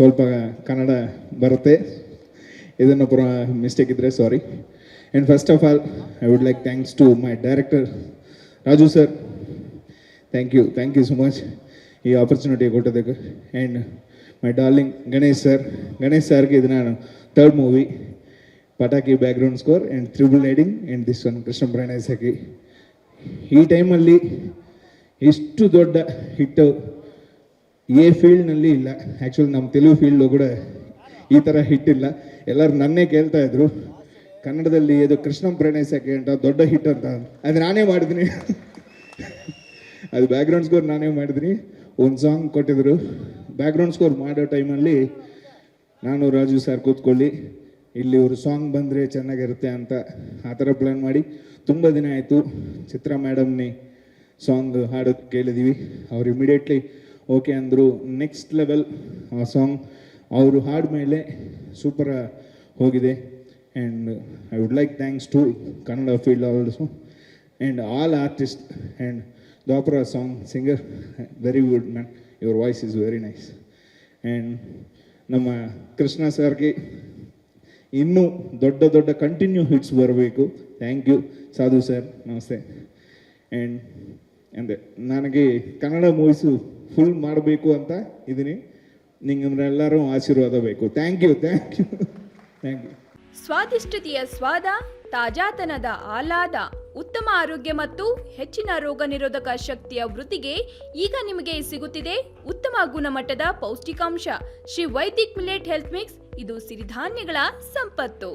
ಸ್ವಲ್ಪ ಕನ್ನಡ ಬರುತ್ತೆ, ಇದನ್ನು ಪುರ ಮಿಸ್ಟೇಕ್ ಇದ್ದರೆ sorry. And first of all I would like thanks to my director Raju sir. Thank you so much ಈ ಆಪರ್ಚುನಿಟಿ ಕೊಟ್ಟೋದಕ್ಕೆ. ಆ್ಯಂಡ್ ಮೈ ಡಾರ್ಲಿಂಗ್ ಗಣೇಶ್ ಸರ್ಗೆ ಇದು ನಾನು third movie, Pataki background score and triple riding and this one Krishna Pranaya Sakhi. ಈ ಟೈಮಲ್ಲಿ ಇಷ್ಟು ದೊಡ್ಡ ಹಿಟ್ಟು ಏ ಫೀಲ್ಡ್ನಲ್ಲಿ ಇಲ್ಲ. ಆ್ಯಕ್ಚುಲಿ ನಮ್ಮ ತೆಲುಗು ಫೀಲ್ಡು ಕೂಡ ಈ ಥರ ಹಿಟ್ಟಿಲ್ಲ. ಎಲ್ಲರೂ ನನ್ನೇ ಕೇಳ್ತಾ ಇದ್ರು ಕನ್ನಡದಲ್ಲಿ ಇದು ಕೃಷ್ಣ ಪ್ರಣಯ ಸಖಿ ಅಂತ ದೊಡ್ಡ ಹಿಟ್ ಅಂತ. ಅದು ನಾನೇ ಮಾಡಿದ್ದೀನಿ, ಅದು ಬ್ಯಾಕ್ಗ್ರೌಂಡ್ ಸ್ಕೋರ್ ನಾನೇ ಮಾಡಿದ್ದೀನಿ. ಒಂದು ಸಾಂಗ್ ಕೊಟ್ಟಿದ್ರು, ಬ್ಯಾಕ್ಗ್ರೌಂಡ್ ಸ್ಕೋರ್ ಮಾಡೋ ಟೈಮಲ್ಲಿ ನಾನು ರಾಜು ಸರ್ ಕೂತ್ಕೊಳ್ಳಿ ಇಲ್ಲಿ ಒಂದು ಸಾಂಗ್ ಬಂದರೆ ಚೆನ್ನಾಗಿರುತ್ತೆ ಅಂತ ಆ ಥರ ಪ್ಲ್ಯಾನ್ ಮಾಡಿ ತುಂಬ ದಿನ ಆಯಿತು. ಚಿತ್ರಾ ಮೇಡಮ್ನಿ ಸಾಂಗ್ ಹಾಡೋದು ಕೇಳಿದ್ದೀವಿ, ಅವ್ರು ಇಮಿಡಿಯೇಟ್ಲಿ ಓಕೆ ಅಂದರು. ನೆಕ್ಸ್ಟ್ ಲೆವೆಲ್ ಆ ಸಾಂಗ್ ಅವರು ಹಾಡ ಮೇಲೆ ಸೂಪರ್ ಹೋಗಿದೆ. And I would like thanks to Kannada field also and all artist and the opera song singer, very good man, your voice is very nice. And ನಮ್ಮ ಕೃಷ್ಣ ಸರ್ಗೆ ಇನ್ನೂ ದೊಡ್ಡ ದೊಡ್ಡ ಕಂಟಿನ್ಯೂ ಹಿಟ್ಸ್ ಬರಬೇಕು. ಥ್ಯಾಂಕ್ ಯು ಸಾಧು ಸರ್, ನಮಸ್ತೆ. And ಅಂದರೆ ನನಗೆ Kannada movies full ಮಾಡಬೇಕು ಅಂತ ಇದ್ದೀನಿ, ನಿಮ್ಮೆಲ್ಲರೂ ಆಶೀರ್ವಾದ ಬೇಕು. Thank you. ಸ್ವಾದಿಷ್ಟತೆಯ ಸ್ವಾದ, ತಾಜಾತನದ ಆಹ್ಲಾದ, ಉತ್ತಮ ಆರೋಗ್ಯ ಮತ್ತು ಹೆಚ್ಚಿನ ರೋಗ ನಿರೋಧಕ ಶಕ್ತಿಯ ವೃದ್ಧಿಗೆ ಈಗ ನಿಮಗೆ ಸಿಗುತ್ತಿದೆ ಉತ್ತಮ ಗುಣಮಟ್ಟದ ಪೌಷ್ಟಿಕಾಂಶ Shri Vaidik millet health mix. ಇದು ಸಿರಿಧಾನ್ಯಗಳ ಸಂಪತ್ತು.